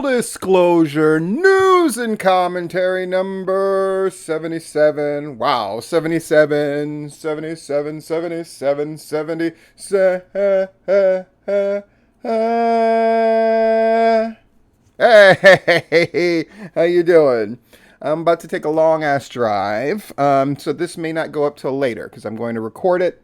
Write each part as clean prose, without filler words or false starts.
Disclosure News and Commentary number 77. Wow, 77, 77, 77, 77. Hey, how you doing? I'm about to take a long ass drive, so this may not go up till later because I'm going to record it.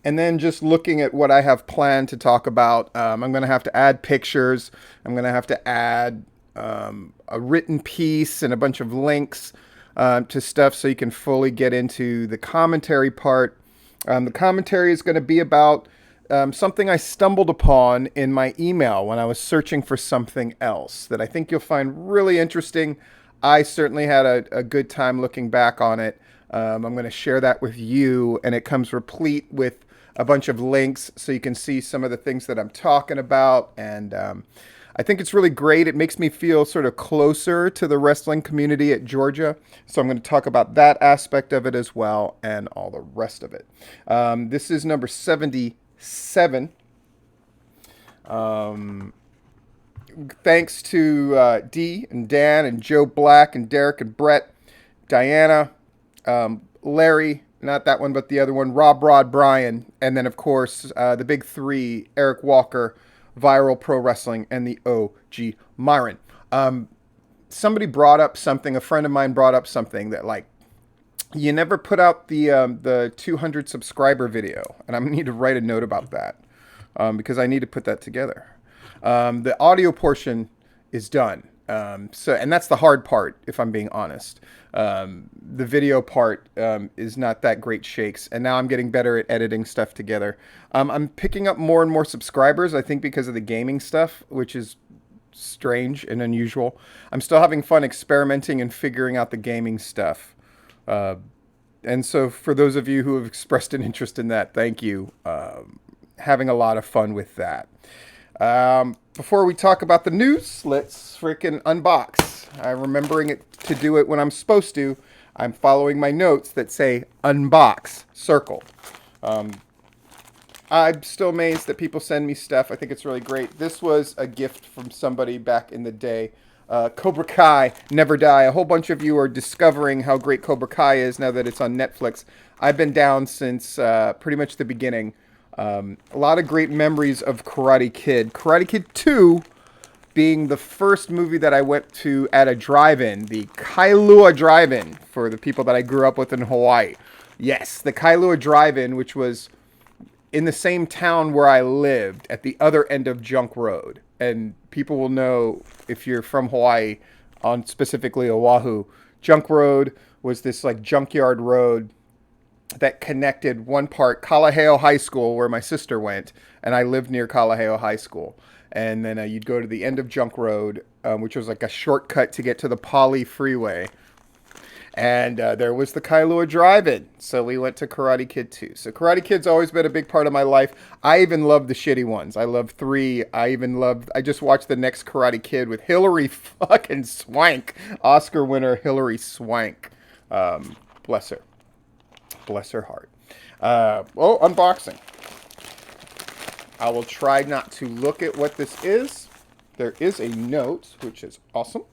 And then just looking at what I have planned to talk about, I'm going to have to add pictures. I'm going to have to add a written piece and a bunch of links to stuff so you can fully get into the commentary part. The commentary is going to be about something I stumbled upon in my email when I was searching for something else that I think you'll find really interesting. I certainly had a good time looking back on it. I'm going to share that with you, and it comes replete with a bunch of links so you can see some of the things that I'm talking about. And I think it's really great. It makes me feel sort of closer to the wrestling community at Georgia. So I'm going to talk about that aspect of it as well and all the rest of it. This is number 77. Thanks to Dee and Dan and Joe Black and Derek and Brett, Diana, Larry, not that one, but the other one, Rob, Rod, Brian, and then, of course, the big three, Eric Walker, Viral Pro Wrestling, and the OG Myron. Somebody brought up something, a friend of mine brought up something that, like, you never put out the 200 subscriber video, and I'm going to need to write a note about that because I need to put that together. The audio portion is done. And that's the hard part, if I'm being honest. The video part is not that great shakes, and now I'm getting better at editing stuff together. I'm picking up more and more subscribers, I think because of the gaming stuff, which is strange and unusual. I'm still having fun experimenting and figuring out the gaming stuff. And so for those of you who have expressed an interest in that, thank you. Having a lot of fun with that. Before we talk about the news, let's freaking unbox. I'm remembering it to do it when I'm supposed to. I'm following my notes that say unbox, circle. I'm still amazed that people send me stuff. I think it's really great. This was a gift from somebody back in the day. Cobra Kai, Never Die. A whole bunch of you are discovering how great Cobra Kai is now that it's on Netflix. I've been down since pretty much the beginning. A lot of great memories of Karate Kid. Karate Kid 2 being the first movie that I went to at a drive-in, the Kailua Drive-In, for the people that I grew up with in Hawaii. Yes, the Kailua Drive-In, which was in the same town where I lived at the other end of Junk Road. And people will know if you're from Hawaii, on specifically Oahu, Junk Road was this like junkyard road that connected one part, Kalaheo High School, where my sister went, and I lived near Kalaheo High School. And then you'd go to the end of Junk Road, which was like a shortcut to get to the Poly Freeway. And there was the Kailua Drive-In. So we went to Karate Kid 2. So Karate Kid's always been a big part of my life. I even love the shitty ones. I love 3. I just watched the next Karate Kid with Hilary fucking Swank. Oscar winner Hilary Swank. Bless her. Bless her heart. Unboxing. I will try not to look at what this is. There is a note, which is awesome.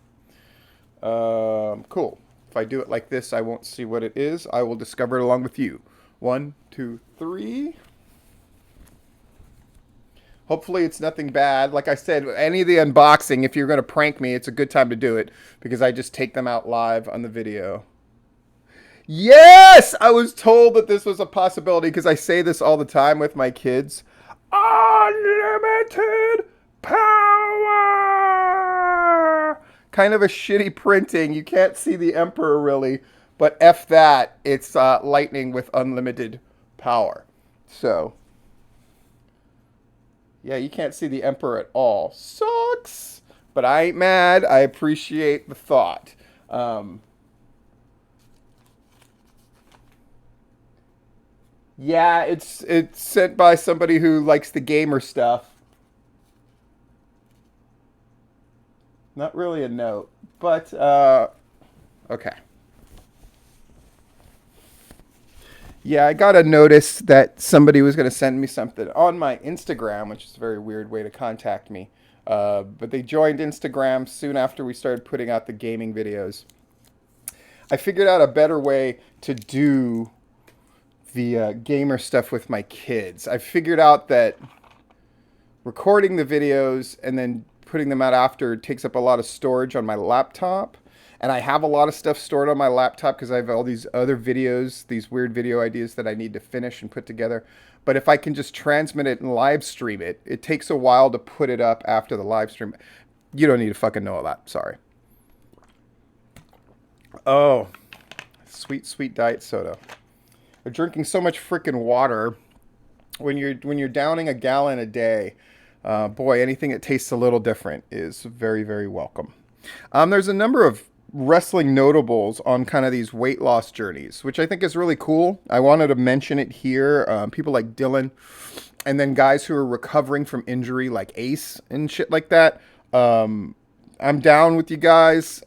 Cool. If I do it like this, I won't see what it is. I will discover it along with you. 1, 2, 3. Hopefully it's nothing bad. Like I said, any of the unboxing, if you're going to prank me, it's a good time to do it because I just take them out live on the video. Yes! I was told that this was a possibility because I say this all the time with my kids. Unlimited power! Kind of a shitty printing. You can't see the Emperor really, but F that. It's lightning with unlimited power. So, yeah, you can't see the Emperor at all. Sucks! But I ain't mad. I appreciate the thought. Yeah, it's sent by somebody who likes the gamer stuff. Not really a note, but okay. Yeah, I got a notice that somebody was going to send me something on my Instagram, which is a very weird way to contact me. But they joined Instagram soon after we started putting out the gaming videos. I figured out a better way to do the gamer stuff with my kids. I figured out that recording the videos and then putting them out after takes up a lot of storage on my laptop. And I have a lot of stuff stored on my laptop because I have all these other videos, these weird video ideas that I need to finish and put together. But if I can just transmit it and live stream it, it takes a while to put it up after the live stream. You don't need to fucking know all that. Sorry. Oh, sweet, sweet diet soda. They're drinking so much freaking water. When you're downing a gallon a day, boy, anything that tastes a little different is very, very welcome. There's a number of wrestling notables on kind of these weight loss journeys, which I think is really cool. I wanted to mention it here. People like Dylan, and then guys who are recovering from injury like Ace and shit like that. I'm down with you guys.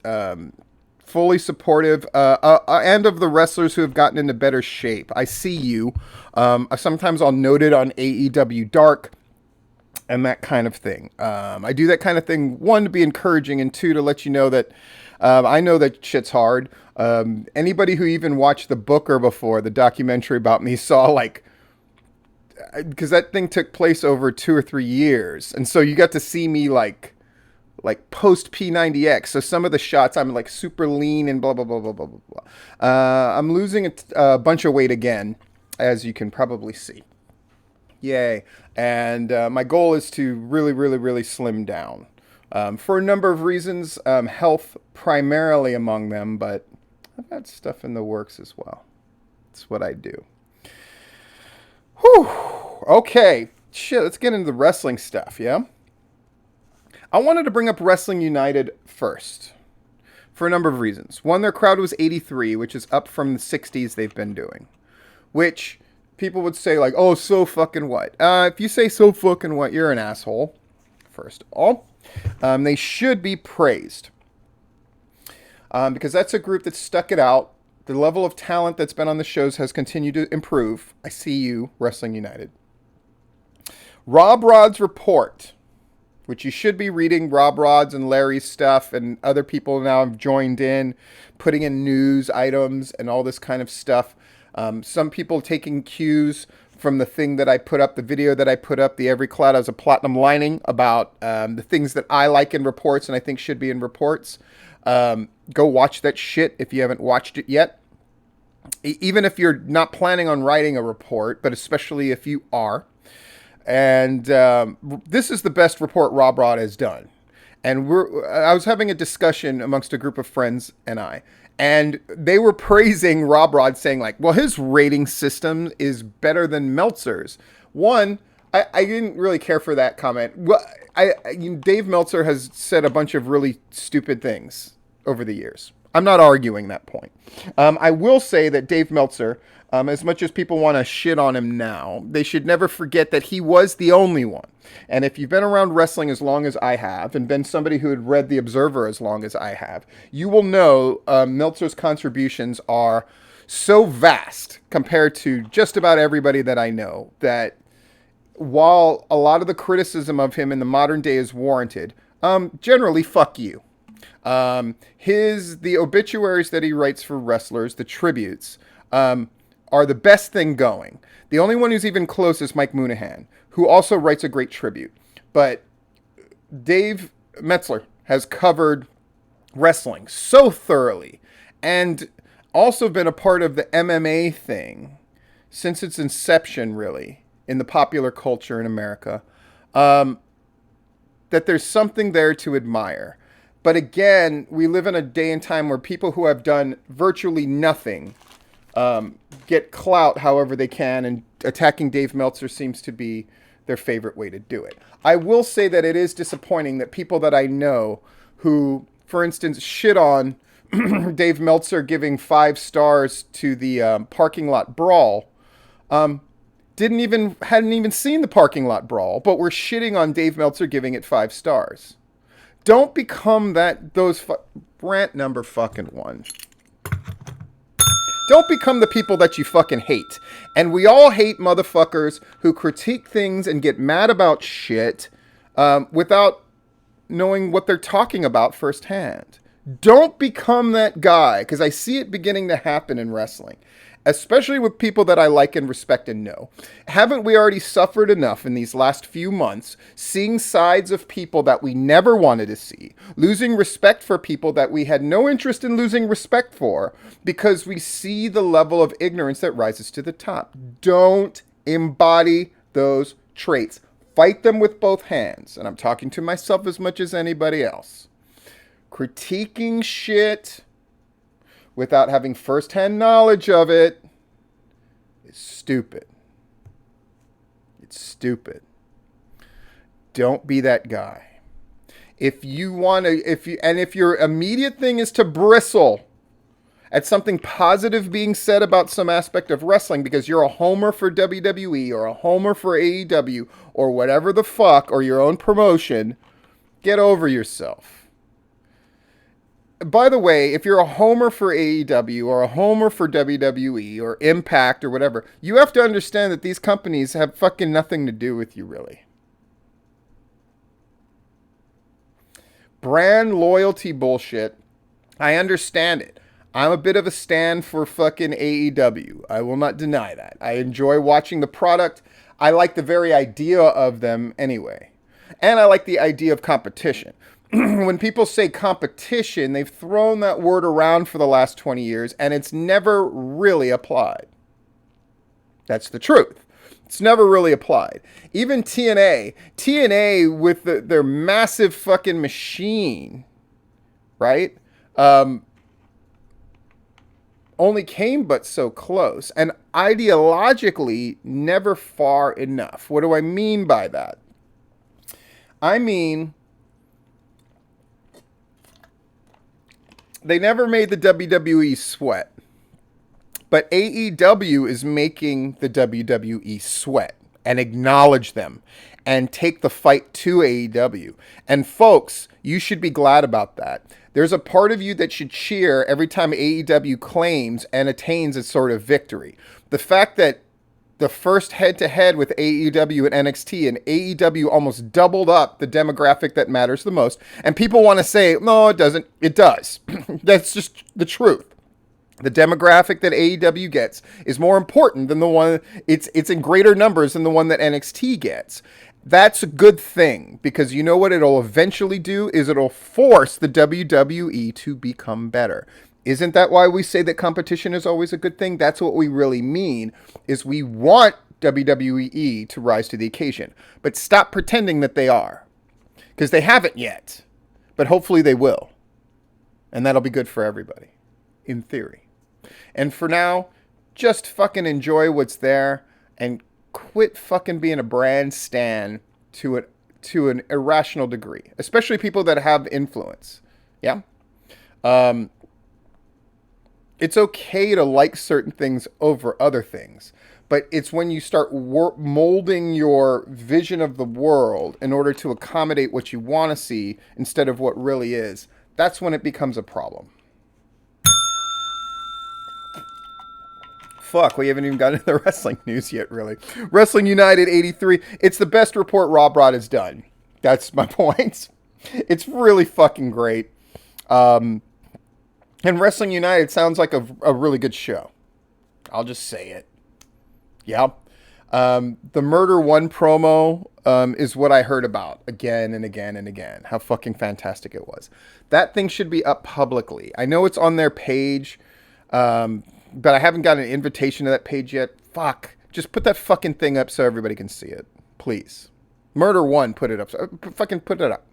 Fully supportive, and of the wrestlers who have gotten into better shape. I see you. Sometimes I'll note it on AEW Dark and that kind of thing. I do that kind of thing, one, to be encouraging, and two, to let you know that I know that shit's hard. Anybody who even watched the Booker before, the documentary about me, saw like, because that thing took place over 2 or 3 years, and so you got to see me like post P90X. So some of the shots I'm like super lean and blah, blah, blah, blah, blah, blah, blah. I'm losing a bunch of weight again, as you can probably see. Yay. And my goal is to really, really, really slim down. For a number of reasons, health primarily among them, but I've got stuff in the works as well. That's what I do. Whew. Okay. Shit, let's get into the wrestling stuff, yeah? I wanted to bring up Wrestling United first for a number of reasons. One, their crowd was 83, which is up from the 60s they've been doing, which people would say like, oh, so fucking what? If you say so fucking what, you're an asshole, first of all. They should be praised because that's a group that stuck it out. The level of talent that's been on the shows has continued to improve. I see you, Wrestling United. Rob Rod's report, which you should be reading. Rob Rod's and Larry's stuff, and other people now have joined in, putting in news items and all this kind of stuff. Some people taking cues from the thing that I put up, the video that I put up, the Every Cloud Has a Platinum Lining, about the things that I like in reports and I think should be in reports. Go watch that shit if you haven't watched it yet. Even if you're not planning on writing a report, but especially if you are. And this is the best report Rob Rod has done. And I was having a discussion amongst a group of friends and they were praising Rob Rod, saying like, well, his rating system is better than Meltzer's. One, I didn't really care for that comment. Well, Dave Meltzer has said a bunch of really stupid things over the years. I'm not arguing that point. I will say that Dave Meltzer, as much as people want to shit on him now, they should never forget that he was the only one. And if you've been around wrestling as long as I have, and been somebody who had read The Observer as long as I have, you will know Meltzer's contributions are so vast compared to just about everybody that I know, that while a lot of the criticism of him in the modern day is warranted, generally, fuck you. The obituaries that he writes for wrestlers, the tributes, are the best thing going. The only one who's even close is Mike Moonahan, who also writes a great tribute. But Dave Meltzer has covered wrestling so thoroughly, and also been a part of the MMA thing since its inception, really, in the popular culture in America, that there's something there to admire. But again, we live in a day and time where people who have done virtually nothing get clout however they can, and attacking Dave Meltzer seems to be their favorite way to do it. I will say that it is disappointing that people that I know who, for instance, shit on Dave Meltzer giving 5 stars to the parking lot brawl, hadn't even seen the parking lot brawl, but were shitting on Dave Meltzer giving it 5 stars. Don't become rant number fucking 1. Don't become the people that you fucking hate. And we all hate motherfuckers who critique things and get mad about shit without knowing what they're talking about firsthand. Don't become that guy, because I see it beginning to happen in wrestling, especially with people that I like and respect and know. Haven't we already suffered enough in these last few months, seeing sides of people that we never wanted to see, losing respect for people that we had no interest in losing respect for, because we see the level of ignorance that rises to the top? Don't embody those traits. Fight them with both hands. And I'm talking to myself as much as anybody else. Critiquing shit without having firsthand knowledge of it is stupid. It's stupid. Don't be that guy. If your immediate thing is to bristle at something positive being said about some aspect of wrestling because you're a homer for WWE or a homer for AEW or whatever the fuck, or your own promotion, get over yourself. By the way, if you're a homer for AEW or a homer for WWE or Impact or whatever, you have to understand that these companies have fucking nothing to do with you, really. Brand loyalty bullshit, I understand it. I'm a bit of a stan for fucking AEW. I will not deny that. I enjoy watching the product. I like the very idea of them anyway. And I like the idea of competition. When people say competition, they've thrown that word around for the last 20 years, and it's never really applied. That's the truth. It's never really applied. Even TNA with their massive fucking machine, right? Only came but so close, and ideologically never far enough. What do I mean by that? I mean, they never made the WWE sweat. But AEW is making the WWE sweat and acknowledge them and take the fight to AEW. And folks, you should be glad about that. There's a part of you that should cheer every time AEW claims and attains a sort of victory. The fact that the first head-to-head with AEW and NXT, and AEW almost doubled up the demographic that matters the most. And people want to say, no, it doesn't. It does. That's just the truth. The demographic that AEW gets is more important than the one, it's in greater numbers than the one that NXT gets. That's a good thing, because you know what it'll eventually do is it'll force the WWE to become better. Isn't that why we say that competition is always a good thing? That's what we really mean, is we want WWE to rise to the occasion. But stop pretending that they are. Because they haven't yet. But hopefully they will. And that'll be good for everybody. In theory. And for now, just fucking enjoy what's there. And quit fucking being a brand stan to an irrational degree. Especially people that have influence. Yeah? It's okay to like certain things over other things, but it's when you start molding your vision of the world in order to accommodate what you want to see instead of what really is. That's when it becomes a problem. Fuck, we haven't even gotten into the wrestling news yet, really. Wrestling United 83. It's the best report Rob Rod has done. That's my point. It's really fucking great. And Wrestling United sounds like a really good show. I'll just say it. Yeah. The Murder 1 promo is what I heard about again and again and again. How fucking fantastic it was. That thing should be up publicly. I know it's on their page, but I haven't got an invitation to that page yet. Fuck. Just put that fucking thing up so everybody can see it. Please. Murder 1, put it up. Fucking put it up.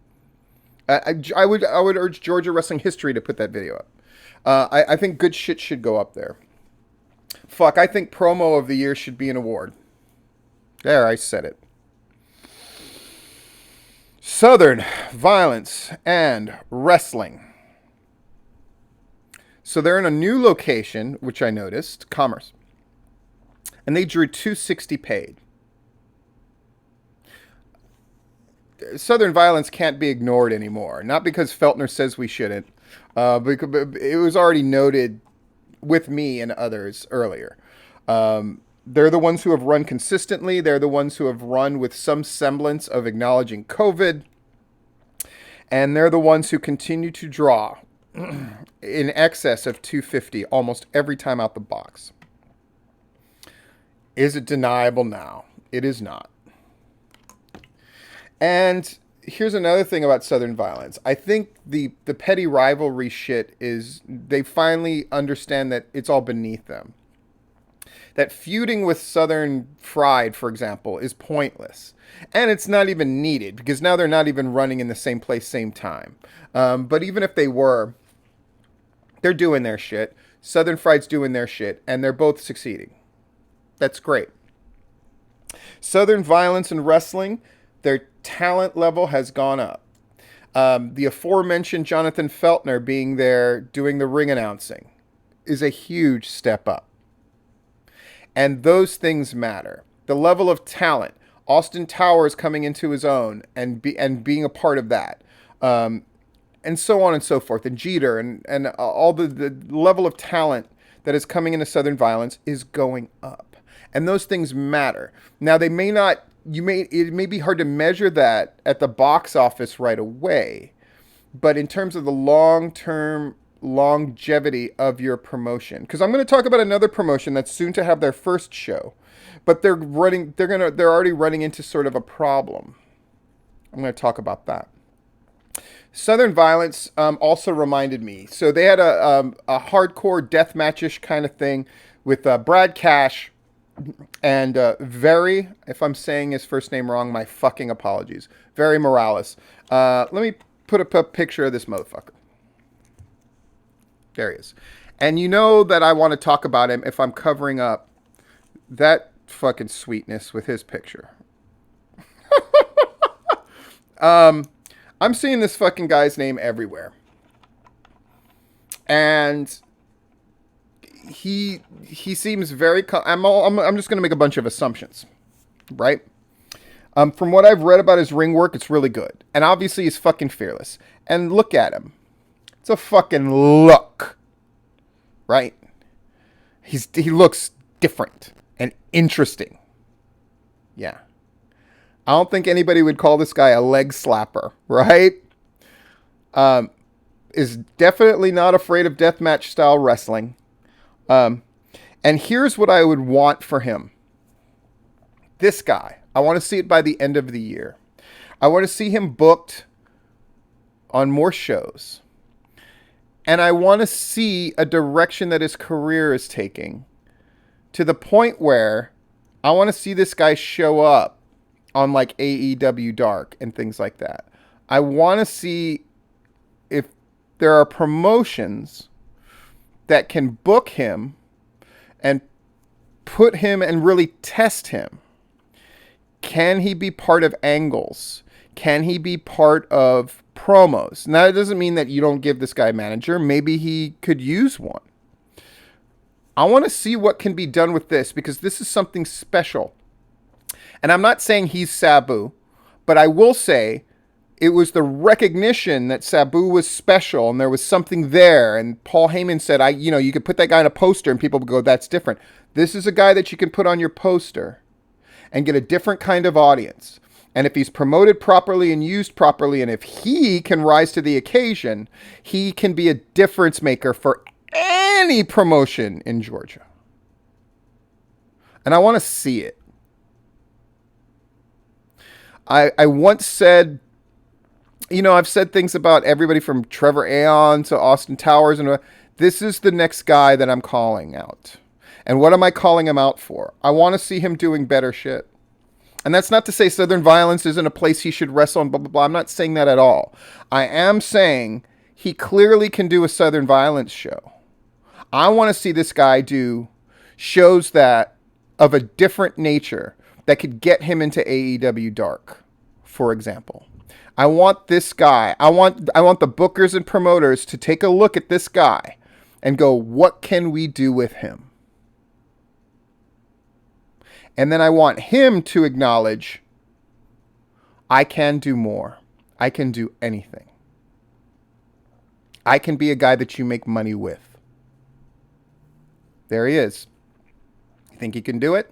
I would urge Georgia Wrestling History to put that video up. I think good shit should go up there. Fuck, I think promo of the year should be an award. There, I said it. Southern Violence and Wrestling. So they're in a new location, which I noticed, Commerce. And they drew $260 paid. Southern Violence can't be ignored anymore. Not because Feltner says we shouldn't. Because it was already noted with me and others earlier. They're the ones who have run consistently. They're the ones who have run with some semblance of acknowledging COVID. And they're the ones who continue to draw in excess of 250 almost every time out the box. Is it deniable now? It is not. And here's another thing about Southern Violence. I think the petty rivalry shit is they finally understand that it's all beneath them. That feuding with Southern Fried, for example, is pointless. And it's not even needed because now they're not even running in the same place, same time. But even if they were, they're doing their shit. Southern Fried's doing their shit. And they're both succeeding. That's great. Southern Violence and Wrestling, their talent level has gone up. The aforementioned Jonathan Feltner being there doing the ring announcing is a huge step up. And those things matter. The level of talent, Austin Towers coming into his own and being a part of that, and so on and so forth, and Jeter and all the level of talent that is coming into Southern Violence is going up, and those things matter. Now they may not. It may be hard to measure that at the box office right away, but in terms of the long-term longevity of your promotion, because I'm going to talk about another promotion that's soon to have their first show, but they're already running into sort of a problem. I'm going to talk about that. Southern Violence also reminded me. So they had a hardcore deathmatch-ish kind of thing with Brad Cash and Very, if I'm saying his first name wrong, my fucking apologies. Very Morales. Let me put up a picture of this motherfucker. There he is. And you know that I want to talk about him if I'm covering up that fucking sweetness with his picture. I'm seeing this fucking guy's name everywhere. And he seems very... I'm just going to make a bunch of assumptions, right? From what I've read about his ring work, it's really good. And obviously he's fucking fearless. And look at him. It's a fucking look, right? He looks different and interesting. Yeah. I don't think anybody would call this guy a leg slapper, right? Is definitely not afraid of deathmatch style wrestling. And here's what I would want for him. This guy, I want to see it by the end of the year. I want to see him booked on more shows. And I want to see a direction that his career is taking to the point where I want to see this guy show up on like AEW Dark and things like that. I want to see if there are promotions that can book him and put him and really test him. Can he be part of angles? Can he be part of promos? Now, it doesn't mean that you don't give this guy a manager. Maybe he could use one. I want to see what can be done with this because this is something special. And I'm not saying he's Sabu, but I will say it was the recognition that Sabu was special and there was something there. And Paul Heyman said, you could put that guy on a poster and people would go, that's different. This is a guy that you can put on your poster and get a different kind of audience. And if he's promoted properly and used properly, and if he can rise to the occasion, he can be a difference maker for any promotion in Georgia. And I want to see it. I once said, I've said things about everybody from Trevor Aeon to Austin Towers, and this is the next guy that I'm calling out. And what am I calling him out for? I want to see him doing better shit. And that's not to say Southern Violence isn't a place he should wrestle and blah, blah, blah. I'm not saying that at all. I am saying he clearly can do a Southern Violence show. I want to see this guy do shows that of a different nature that could get him into AEW Dark, for example. I want this guy. I want the bookers and promoters to take a look at this guy and go, what can we do with him? And then I want him to acknowledge, I can do more. I can do anything. I can be a guy that you make money with. There he is. You think he can do it?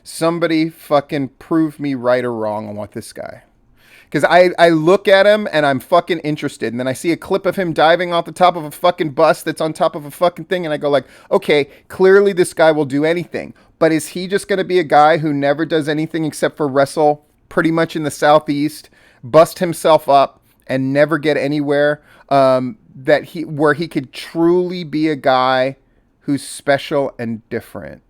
Somebody fucking prove me right or wrong on what this guy. Because I look at him and I'm fucking interested. And then I see a clip of him diving off the top of a fucking bus that's on top of a fucking thing. And I go like, okay, clearly this guy will do anything. But is he just going to be a guy who never does anything except for wrestle pretty much in the Southeast, bust himself up, and never get anywhere where he could truly be a guy who's special and different?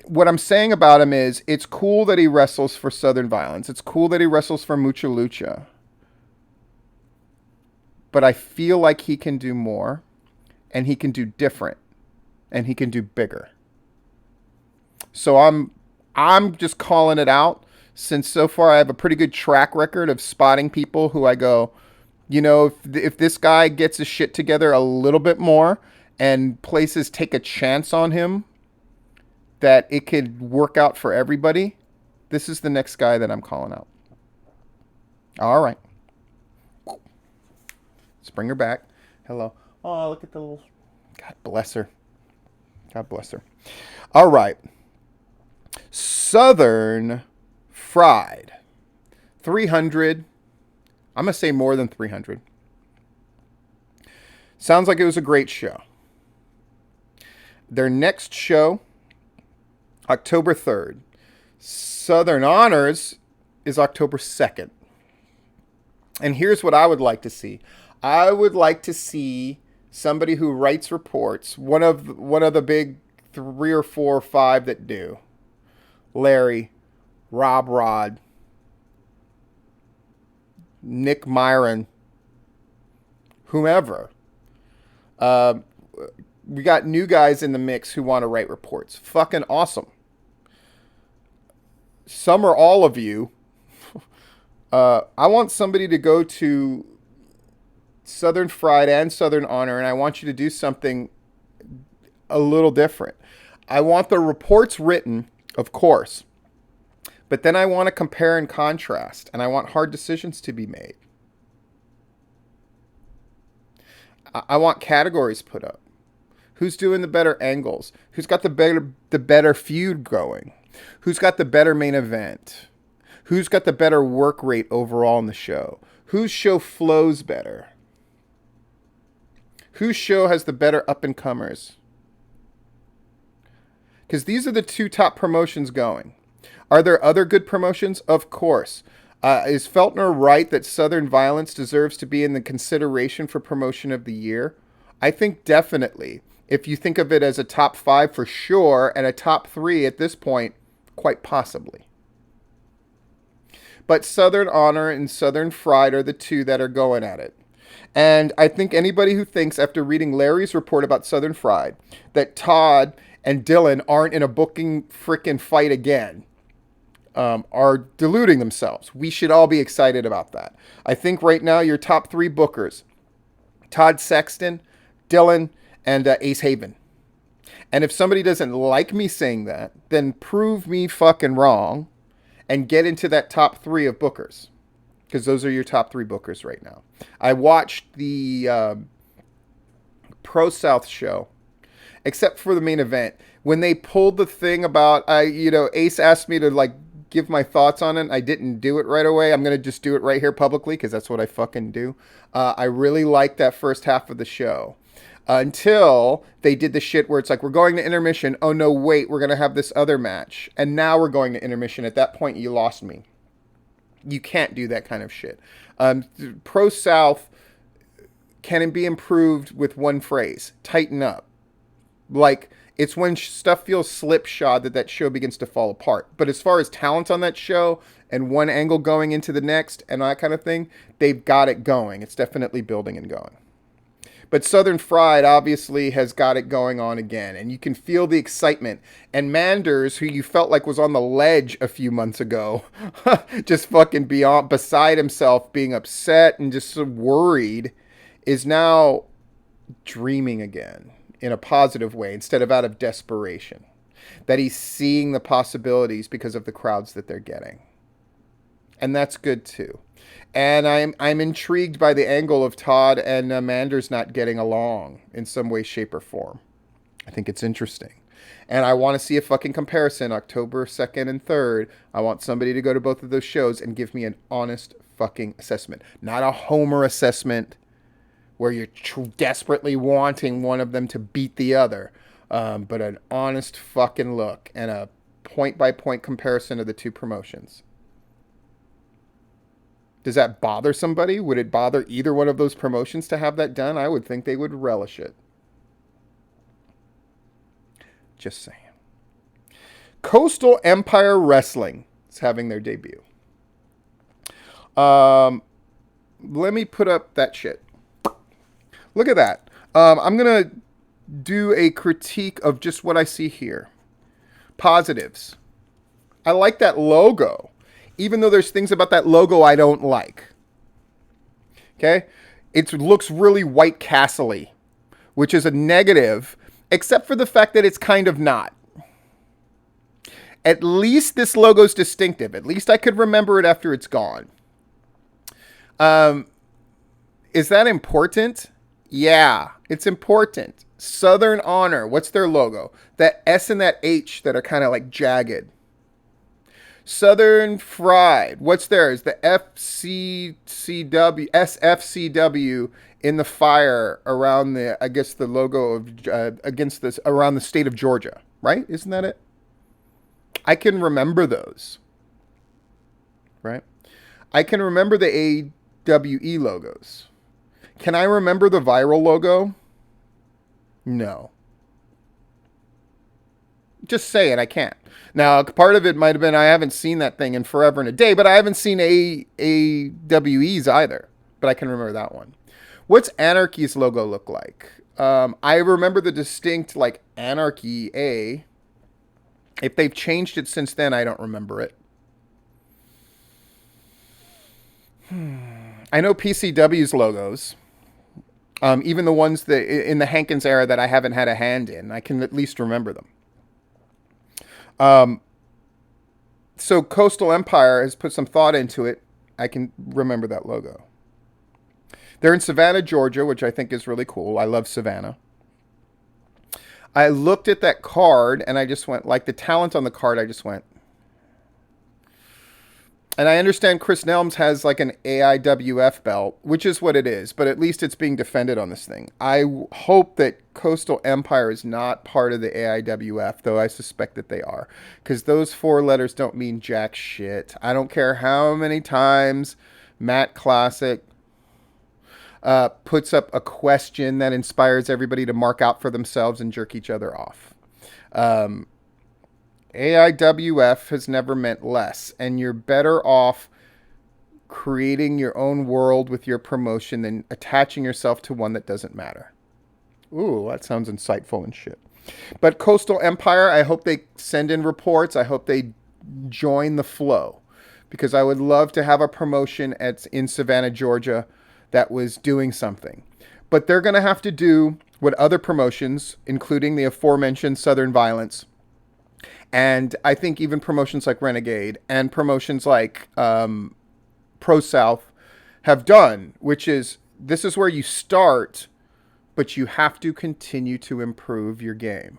What I'm saying about him is it's cool that he wrestles for Southern Violence. It's cool that he wrestles for Mucha Lucha. But I feel like he can do more, and he can do different, and he can do bigger. So I'm just calling it out, since so far I have a pretty good track record of spotting people who I go, you know, if this guy gets his shit together a little bit more and places take a chance on him, that it could work out for everybody. This is the next guy that I'm calling out. All right. Let's bring her back. Hello. Oh, look at the little... God bless her. God bless her. All right. Southern Fried. 300. I'm going to say more than 300. Sounds like it was a great show. Their next show, October 3rd. Southern Honors is October 2nd. And here's what I would like to see. I would like to see somebody who writes reports, one of the big 3 or 4 or 5 that do. Larry, Rob Rod, Nick Myron, whomever. We got new guys in the mix who want to write reports. Fucking awesome. Some or all of you. I want somebody to go to Southern Fried and Southern Honor, and I want you to do something a little different. I want the reports written, of course, but then I want to compare and contrast, and I want hard decisions to be made. I want categories put up. Who's doing the better angles? Who's got the better feud going? Who's got the better main event? Who's got the better work rate overall in the show? Whose show flows better? Whose show has the better up-and-comers? Because these are the 2 top promotions going. Are there other good promotions? Of course. Is Feltner right that Southern Violence deserves to be in the consideration for promotion of the year? I think definitely. If you think of it as a top 5 for sure, and a top 3 at this point, quite possibly. But Southern Honor and Southern Fried are the 2 that are going at it. And I think anybody who thinks after reading Larry's report about Southern Fried that Todd and Dylan aren't in a booking frickin' fight again are deluding themselves. We should all be excited about that. I think right now your top 3 bookers, Todd Sexton, Dylan, and Ace Haven. And if somebody doesn't like me saying that, then prove me fucking wrong and get into that top 3 of bookers. Because those are your top 3 bookers right now. I watched the Pro South show, except for the main event. When they pulled the thing about, Ace asked me to give my thoughts on it. I didn't do it right away. I'm going to just do it right here publicly because that's what I fucking do. I really liked that first half of the show. Until they did the shit where it's like, we're going to intermission. Oh, no, wait, we're going to have this other match. And now we're going to intermission. At that point, you lost me. You can't do that kind of shit. Pro South can be improved with one phrase. Tighten up. It's when stuff feels slipshod that show begins to fall apart. But as far as talent on that show and one angle going into the next and that kind of thing, they've got it going. It's definitely building and going. But Southern Fried obviously has got it going on again. And you can feel the excitement. And Manders, who you felt like was on the ledge a few months ago, just fucking beside himself, being upset and just so worried, is now dreaming again in a positive way instead of out of desperation. That he's seeing the possibilities because of the crowds that they're getting. And that's good too. And I'm intrigued by the angle of Todd and Manders not getting along in some way, shape, or form. I think it's interesting. And I want to see a fucking comparison October 2nd and 3rd. I want somebody to go to both of those shows and give me an honest fucking assessment. Not a Homer assessment where you're desperately wanting one of them to beat the other. But an honest fucking look and a point-by-point comparison of the two promotions. Does that bother somebody? Would it bother either one of those promotions to have that done? I would think they would relish it. Just saying. Coastal Empire Wrestling is having their debut. Let me put up that shit. Look at that. I'm going to do a critique of just what I see here. Positives. I like that logo, even though there's things about that logo I don't like. Okay? It looks really White Castle-y, which is a negative, except for the fact that it's kind of not. At least this logo's distinctive. At least I could remember it after it's gone. Is that important? Yeah, it's important. Southern Honor. What's their logo? That S and that H that are kind of like jagged. Southern Fried. What's theirs? The SFCW in the fire around the, I guess the logo of, against this, around the state of Georgia. Right? Isn't that it? I can remember those. Right? I can remember the AWE logos. Can I remember the Viral logo? No. Just say it, I can't. Now, part of it might have been I haven't seen that thing in forever and a day, but I haven't seen AWE's either. But I can remember that one. What's Anarchy's logo look like? I remember the distinct, like, Anarchy A. If they've changed it since then, I don't remember it. I know PCW's logos. Even the ones that in the Hankins era that I haven't had a hand in, I can at least remember them. So Coastal Empire has put some thought into it. I can remember that logo. They're in Savannah, Georgia, which I think is really cool. I love Savannah. I looked at that card and I just went, like the talent on the card, I just went. And I understand Chris Nelms has like an AIWF belt, which is what it is, but at least it's being defended on this thing. I hope that Coastal Empire is not part of the AIWF, though I suspect that they are, because those four letters don't mean jack shit. I don't care how many times Matt Classic puts up a question that inspires everybody to mark out for themselves and jerk each other off. AIWF has never meant less, and you're better off creating your own world with your promotion than attaching yourself to one that doesn't matter. Ooh, that sounds insightful and shit. But Coastal Empire, I hope they send in reports. I hope they join the flow, because I would love to have a promotion in Savannah, Georgia that was doing something. But they're going to have to do what other promotions, including the aforementioned Southern Violence, and I think even promotions like Renegade and promotions like Pro South have done, which is, this is where you start, but you have to continue to improve your game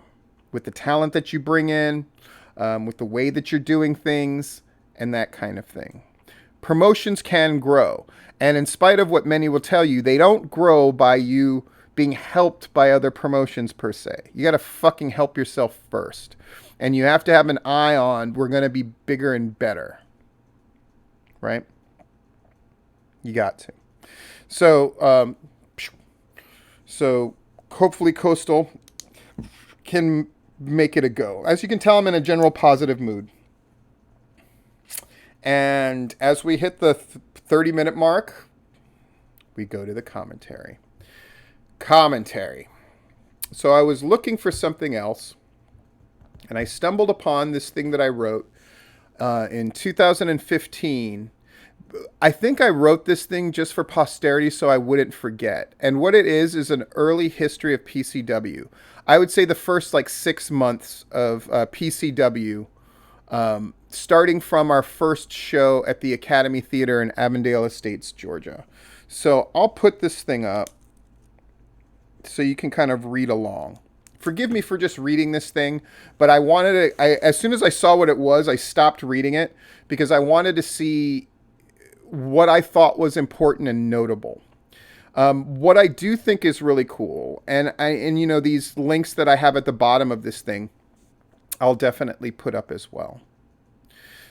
with the talent that you bring in, with the way that you're doing things, and that kind of thing. Promotions can grow. And in spite of what many will tell you, they don't grow by you being helped by other promotions per se. You got to fucking help yourself first. And you have to have an eye on, we're going to be bigger and better. Right? You got to. So hopefully Coastal can make it a go. As you can tell, I'm in a general positive mood. And as we hit the 30-minute mark, we go to the commentary. So I was looking for something else, and I stumbled upon this thing that I wrote in 2015. I think I wrote this thing just for posterity so I wouldn't forget. And what it is an early history of PCW. I would say the first 6 months of PCW starting from our first show at the Academy Theater in Avondale Estates, Georgia. So I'll put this thing up so you can kind of read along. Forgive me for just reading this thing, but I wanted to, as soon as I saw what it was, I stopped reading it because I wanted to see what I thought was important and notable. What I do think is really cool, and you know, these links that I have at the bottom of this thing, I'll definitely put up as well.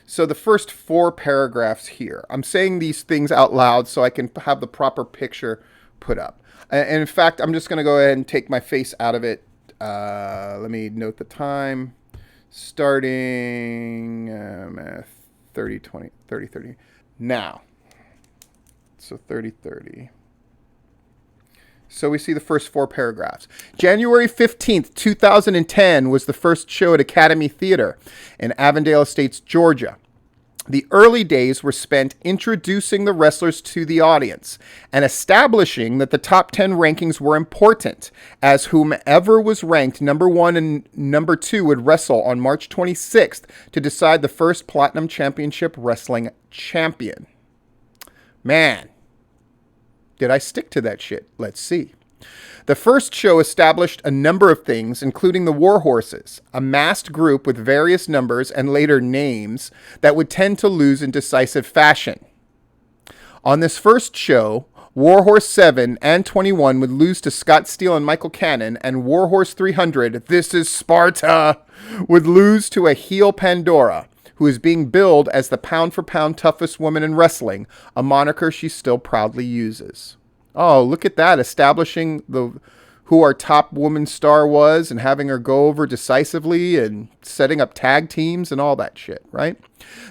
So the first 4 paragraphs here, I'm saying these things out loud so I can have the proper picture put up. And in fact, I'm just going to go ahead and take my face out of it. Let me note the time. Starting 30. Now. So 30. So we see the first 4 paragraphs. January 15th, 2010 was the first show at Academy Theater in Avondale Estates, Georgia. The early days were spent introducing the wrestlers to the audience and establishing that the top 10 rankings were important, as whomever was ranked number 1 and number 2 would wrestle on March 26th to decide the first Platinum Championship Wrestling champion. Man, did I stick to that shit? Let's see. The first show established a number of things, including the Warhorses, a masked group with various numbers and later names that would tend to lose in decisive fashion. On this first show, Warhorse 7 and 21 would lose to Scott Steele and Michael Cannon, and Warhorse 300, This is Sparta, would lose to a heel Pandora, who is being billed as the pound-for-pound toughest woman in wrestling, a moniker she still proudly uses. Oh, look at that, establishing who our top woman star was and having her go over decisively and setting up tag teams and all that shit, right?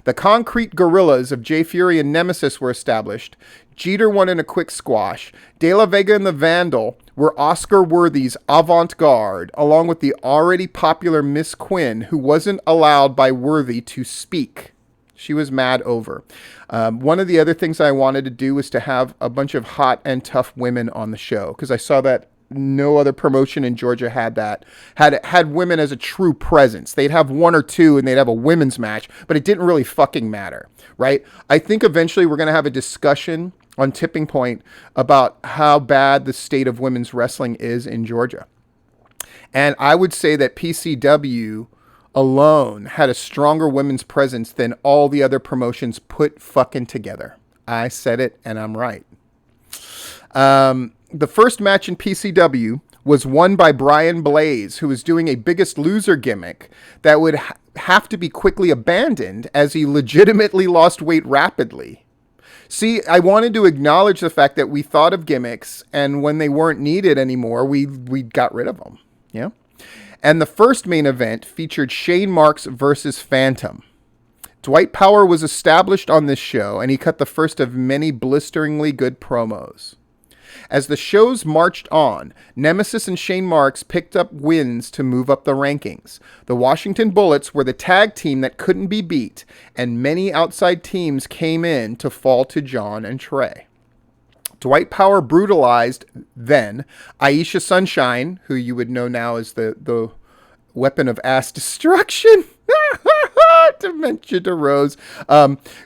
The concrete gorillas of Jay Fury and Nemesis were established. Jeter won in a quick squash. De La Vega and the Vandal were Oscar-worthy's avant-garde, along with the already popular Miss Quinn, who wasn't allowed by Worthy to speak. She was mad over. One of the other things I wanted to do was to have a bunch of hot and tough women on the show, because I saw that no other promotion in Georgia had that. Had women as a true presence. They'd have 1 or 2 and they'd have a women's match, but it didn't really fucking matter, right? I think eventually we're going to have a discussion on Tipping Point about how bad the state of women's wrestling is in Georgia. And I would say that PCW alone had a stronger women's presence than all the other promotions put fucking together. I said it, and I'm right. The first match in PCW was won by Brian Blaze, who was doing a Biggest Loser gimmick that would have to be quickly abandoned as he legitimately lost weight rapidly. See, I wanted to acknowledge the fact that we thought of gimmicks, and when they weren't needed anymore, we got rid of them. Yeah. And the first main event featured Shane Marks versus Phantom. Dwight Power was established on this show, and he cut the first of many blisteringly good promos. As the shows marched on, Nemesis and Shane Marks picked up wins to move up the rankings. The Washington Bullets were the tag team that couldn't be beat, and many outside teams came in to fall to John and Trey. Dwight Power brutalized, then, Aesha Sunshine, who you would know now as the weapon of ass destruction. Dementia to Rose.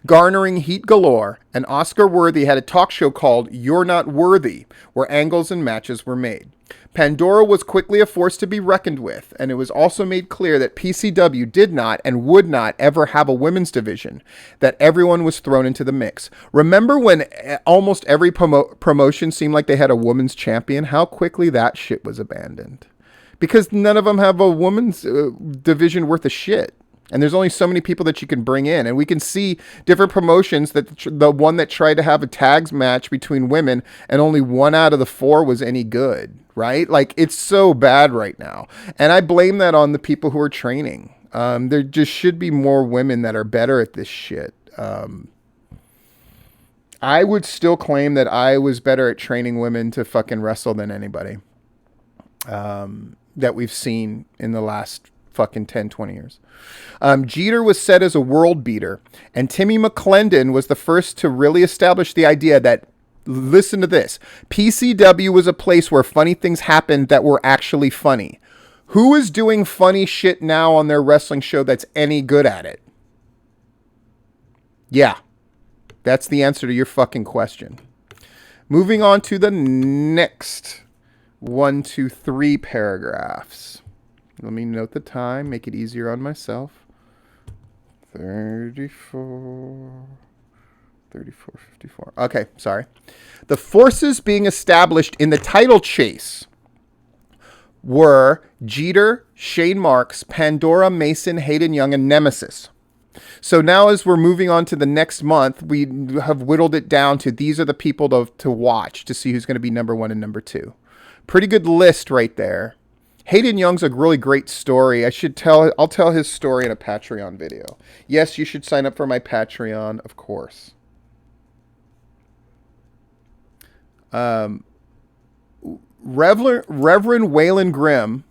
Garnering heat galore. And Oscar Worthy had a talk show called You're Not Worthy, where angles and matches were made. Pandora was quickly a force to be reckoned with, and it was also made clear that PCW did not and would not ever have a women's division, that everyone was thrown into the mix. Remember when almost every promotion seemed like they had a women's champion? How quickly that shit was abandoned. Because none of them have a women's division worth of shit. And there's only so many people that you can bring in. And we can see different promotions that the one that tried to have a tags match between women and only 1 out of the 4 was any good, right? Like, it's so bad right now. And I blame that on the people who are training. There just should be more women that are better at this shit. I would still claim that I was better at training women to fucking wrestle than anybody that we've seen in the last fucking 10, 20 years. Jeter was set as a world beater, and Timmy McClendon was the first to really establish the idea that, listen to this, PCW was a place where funny things happened that were actually funny. Who is doing funny shit now on their wrestling show that's any good at it? Yeah, that's the answer to your fucking question. Moving on to the next 1, 2, 3 paragraphs. Let me note the time, make it easier on myself. 34, 54. Okay, sorry. The forces being established in the title chase were Jeter, Shane Marks, Pandora, Mason, Hayden Young, and Nemesis. So now as we're moving on to the next month, we have whittled it down to these are the people to watch to see who's going to be number 1 and number 2. Pretty good list right there. Hayden Young's a really great story. I'll tell his story in a Patreon video. Yes, you should sign up for my Patreon, of course. Reverend Waylon Grimm.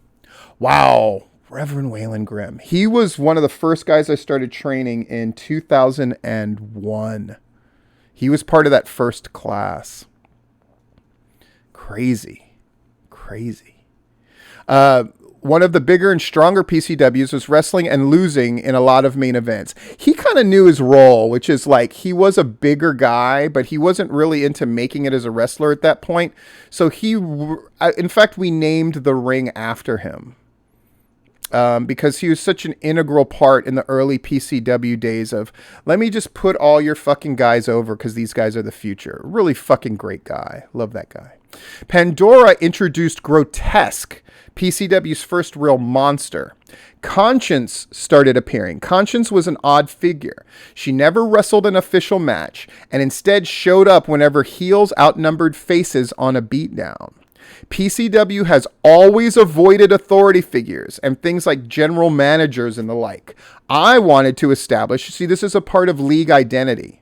Wow. Reverend Waylon Grimm. He was one of the first guys I started training in 2001. He was part of that first class. Crazy. One of the bigger and stronger PCWs was wrestling and losing in a lot of main events. He kind of knew his role, which is like he was a bigger guy, but he wasn't really into making it as a wrestler at that point. So in fact, we named the ring after him. Because he was such an integral part in the early PCW days of, let me just put all your fucking guys over because these guys are the future. Really fucking great guy. Love that guy. Pandora introduced Grotesque, PCW's first real monster. Conscience started appearing. Conscience was an odd figure. She never wrestled an official match and instead showed up whenever heels outnumbered faces on a beatdown. PCW has always avoided authority figures and things like general managers and the like. I wanted to establish, see, this is a part of league identity.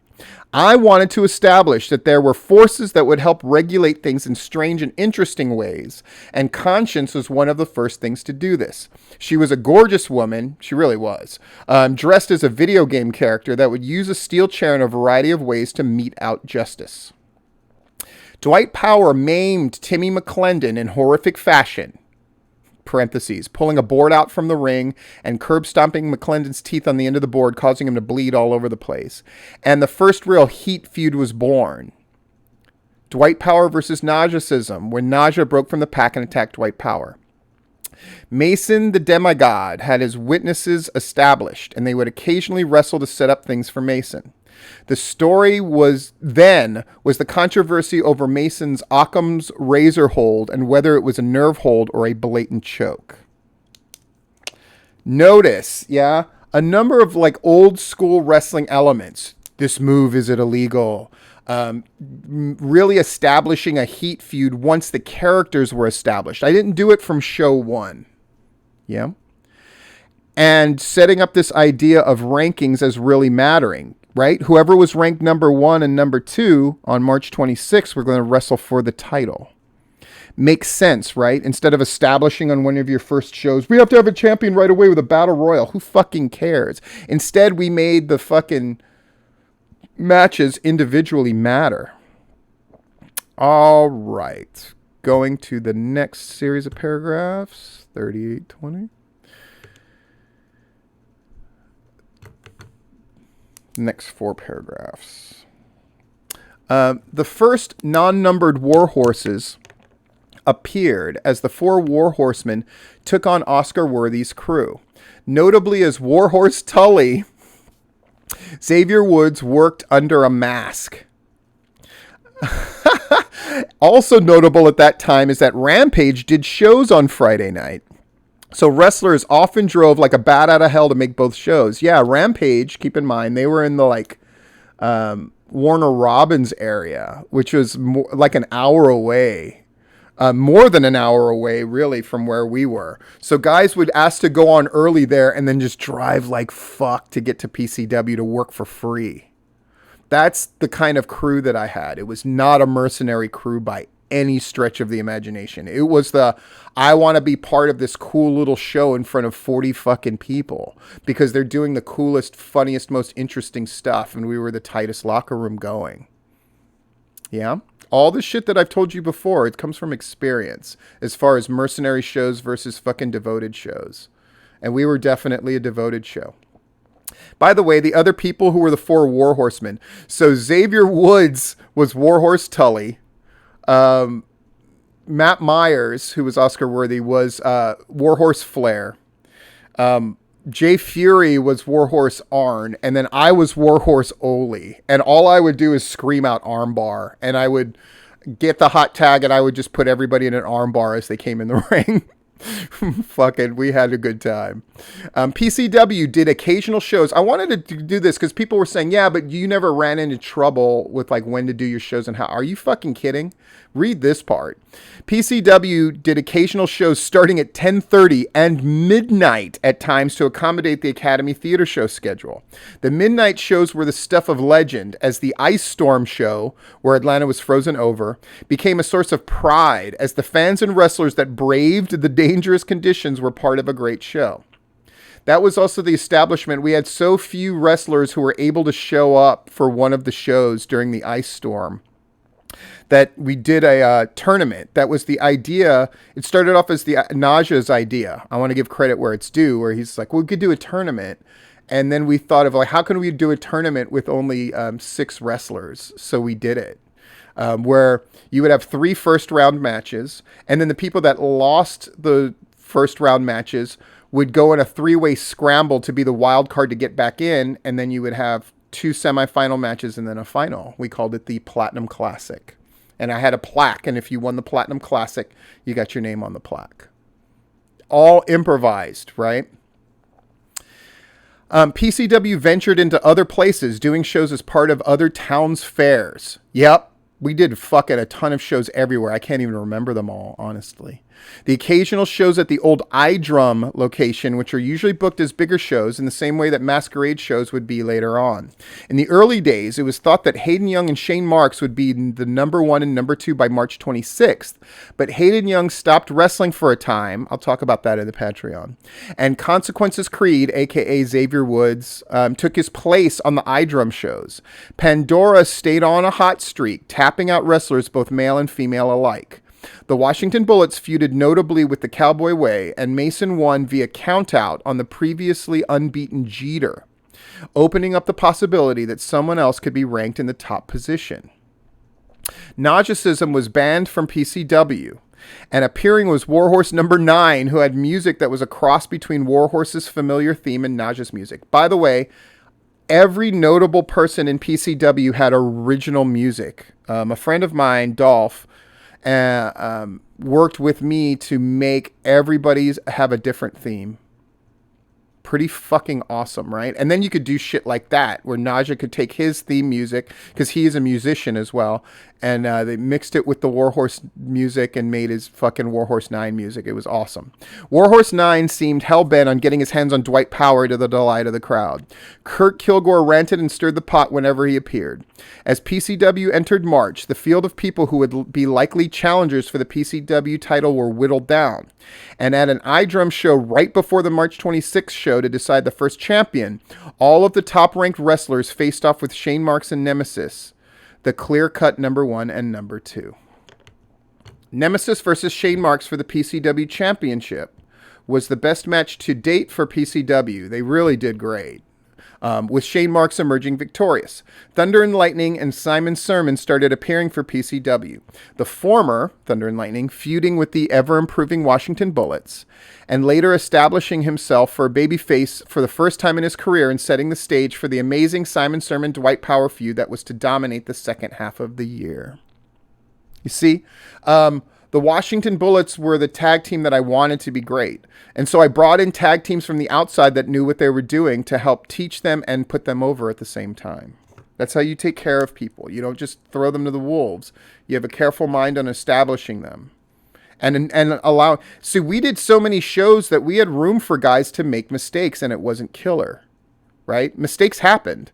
I wanted to establish that there were forces that would help regulate things in strange and interesting ways, and Conscience was one of the first things to do this. She was a gorgeous woman, she really was, dressed as a video game character that would use a steel chair in a variety of ways to mete out justice. Dwight Power maimed Timmy McClendon in horrific fashion, parentheses, pulling a board out from the ring and curb stomping McClendon's teeth on the end of the board, causing him to bleed all over the place. And the first real heat feud was born. Dwight Power versus Nausea, when Nausea broke from the pack and attacked Dwight Power. Mason the Demigod had his witnesses established, and they would occasionally wrestle to set up things for Mason. The story was the controversy over Mason's Occam's razor hold and whether it was a nerve hold or a blatant choke. Notice, a number of like old school wrestling elements. This move, is it illegal? Really establishing a heat feud once the characters were established. I didn't do it from show 1. Yeah. And setting up this idea of rankings as really mattering. Right? Whoever was ranked number 1 and number 2 on March 26th, we're going to wrestle for the title. Makes sense, right? Instead of establishing on one of your first shows, we have to have a champion right away with a battle royal. Who fucking cares? Instead, we made the fucking matches individually matter. All right. Going to the next series of paragraphs, 3820. Next 4 paragraphs. The first non-numbered Warhorses appeared as the 4 Warhorsemen took on Oscar Worthy's crew. Notably as Warhorse Tully, Xavier Woods worked under a mask. Also notable at that time is that Rampage did shows on Friday night. So wrestlers often drove like a bat out of hell to make both shows. Yeah, Rampage, keep in mind, they were in the like Warner Robins area, which was like an hour away. More than an hour away, really, from where we were. So guys would ask to go on early there and then just drive like fuck to get to PCW to work for free. That's the kind of crew that I had. It was not a mercenary crew by any stretch of the imagination. It was I want to be part of this cool little show in front of 40 fucking people because they're doing the coolest, funniest, most interesting stuff, and we were the tightest locker room going. Yeah? All the shit that I've told you before, it comes from experience as far as mercenary shows versus fucking devoted shows. And we were definitely a devoted show. By the way, the other people who were the 4 Warhorsemen. So Xavier Woods was Warhorse Tully. Matt Myers, who was Oscar worthy, was Warhorse Flair. Jay Fury was Warhorse Arn, and then I was Warhorse Oli. And all I would do is scream out armbar, and I would get the hot tag, and I would just put everybody in an armbar as they came in the ring. Fucking, we had a good time. PCW did occasional shows. I wanted to do this because people were saying, yeah, but you never ran into trouble with like when to do your shows and how. Are you fucking kidding? Read this part. PCW did occasional shows starting at 10:30 and midnight at times to accommodate the Academy Theater show schedule. The midnight shows were the stuff of legend, as the Ice Storm show, where Atlanta was frozen over, became a source of pride as the fans and wrestlers that braved the dangerous conditions were part of a great show. That was also the establishment. We had so few wrestlers who were able to show up for one of the shows during the Ice Storm that we did a tournament. That was the idea. It started off as the Naja's idea. I want to give credit where it's due, where he's like, well, we could do a tournament. And then we thought of like, how can we do a tournament with only 6 wrestlers? So we did it. Where you would have 3 first round matches, and then the people that lost the first round matches would go in a 3-way scramble to be the wild card to get back in, and then you would have 2 semifinal matches and then a final. We called it the Platinum Classic. And I had a plaque, and if you won the Platinum Classic, you got your name on the plaque. All improvised, right? PCW ventured into other places, doing shows as part of other towns' fairs. Yep, we did fucking a ton of shows everywhere. I can't even remember them all, honestly. The occasional shows at the old iDrum location, which are usually booked as bigger shows in the same way that Masquerade shows would be later on. In the early days, it was thought that Hayden Young and Shane Marks would be the number 1 and number 2 by March 26th, but Hayden Young stopped wrestling for a time. I'll talk about that in the Patreon. And Consequences Creed, aka Xavier Woods, took his place on the iDrum shows. Pandora stayed on a hot streak, tapping out wrestlers both male and female alike. The Washington Bullets feuded notably with the Cowboy Way, and Mason won via countout on the previously unbeaten Jeter, opening up the possibility that someone else could be ranked in the top position. Najacism was banned from PCW, and appearing was Warhorse number 9, who had music that was a cross between Warhorse's familiar theme and Naja's music. By the way, every notable person in PCW had original music. A friend of mine, Dolph, worked with me to make everybody's have a different theme. Pretty fucking awesome, right? And then you could do shit like that, where Naja could take his theme music, because he is a musician as well, and they mixed it with the Warhorse music and made his fucking Warhorse 9 music. It was awesome. Warhorse 9 seemed hell-bent on getting his hands on Dwight Power, to the delight of the crowd. Kurt Kilgore ranted and stirred the pot whenever he appeared. As PCW entered March, the field of people who would be likely challengers for the PCW title were whittled down. And at an iDrum show right before the March 26th show to decide the first champion, all of the top-ranked wrestlers faced off with Shane Marks and Nemesis, the clear-cut number 1 and number 2. Nemesis versus Shane Marks for the PCW Championship was the best match to date for PCW. They really did great. With Shane Marks emerging victorious. Thunder and Lightning and Simon Sermon started appearing for PCW. The former, Thunder and Lightning, feuding with the ever-improving Washington Bullets, and later establishing himself for a babyface for the first time in his career and setting the stage for the amazing Simon Sermon-Dwight Power feud that was to dominate the second half of the year. You see, the Washington Bullets were the tag team that I wanted to be great. And so I brought in tag teams from the outside that knew what they were doing to help teach them and put them over at the same time. That's how you take care of people. You don't just throw them to the wolves. You have a careful mind on establishing them. And allow... See, we did so many shows that we had room for guys to make mistakes, and it wasn't killer. Right? Mistakes happened.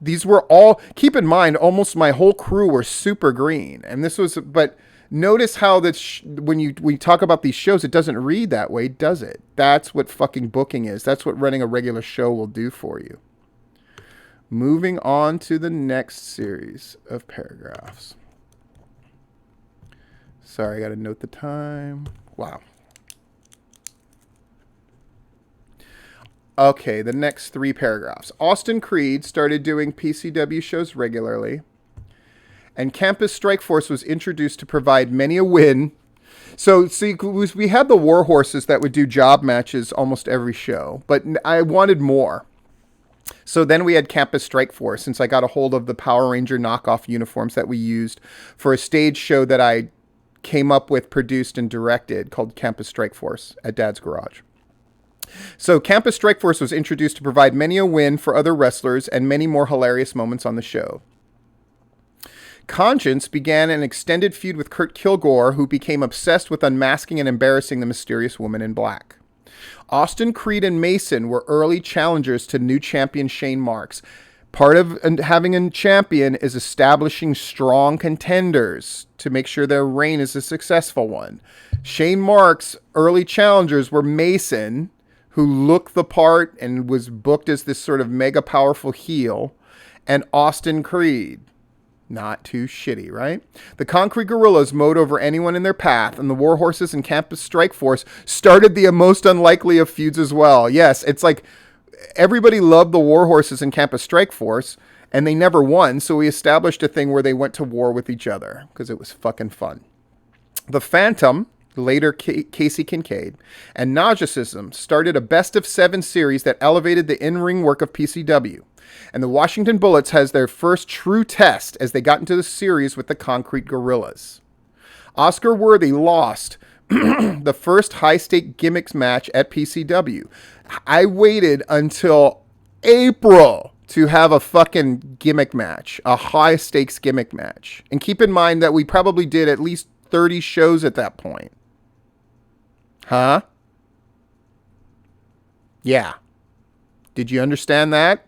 These were all... Keep in mind, almost my whole crew were super green. And this was... But... Notice how that when we talk about these shows, it doesn't read that way, does it? That's what fucking booking is. That's what running a regular show will do for you. Moving on to the next series of paragraphs. Sorry, I got to note the time. Wow. Okay, the next 3 paragraphs. Austin Creed started doing PCW shows regularly, and Campus Strikeforce was introduced to provide many a win. So, see, we had the Warhorses that would do job matches almost every show, but I wanted more. So then we had Campus Strikeforce, since I got a hold of the Power Ranger knockoff uniforms that we used for a stage show that I came up with, produced, and directed called Campus Strikeforce at Dad's Garage. So Campus Strikeforce was introduced to provide many a win for other wrestlers and many more hilarious moments on the show. Conscience began an extended feud with Kurt Kilgore, who became obsessed with unmasking and embarrassing the mysterious woman in black. Austin Creed and Mason were early challengers to new champion Shane Marks. Part of having a champion is establishing strong contenders to make sure their reign is a successful one. Shane Marks' early challengers were Mason, who looked the part and was booked as this sort of mega powerful heel, and Austin Creed. Not too shitty, right? The Concrete Gorillas mowed over anyone in their path, and the Warhorses and Campus Strikeforce started the most unlikely of feuds as well. Yes, it's like everybody loved the Warhorses and Campus Strikeforce, and they never won, so we established a thing where they went to war with each other, because it was fucking fun. The Phantom, later Casey Kincaid, and Nauseacism started a best-of-7 series that elevated the in-ring work of PCW. And the Washington Bullets has their first true test as they got into the series with the Concrete Gorillas. Oscar Worthy lost the first high-stake gimmicks match at PCW. I waited until April to have a fucking gimmick match, a high-stakes gimmick match. And keep in mind that we probably did at least 30 shows at that point. Huh? Yeah. Did you understand that?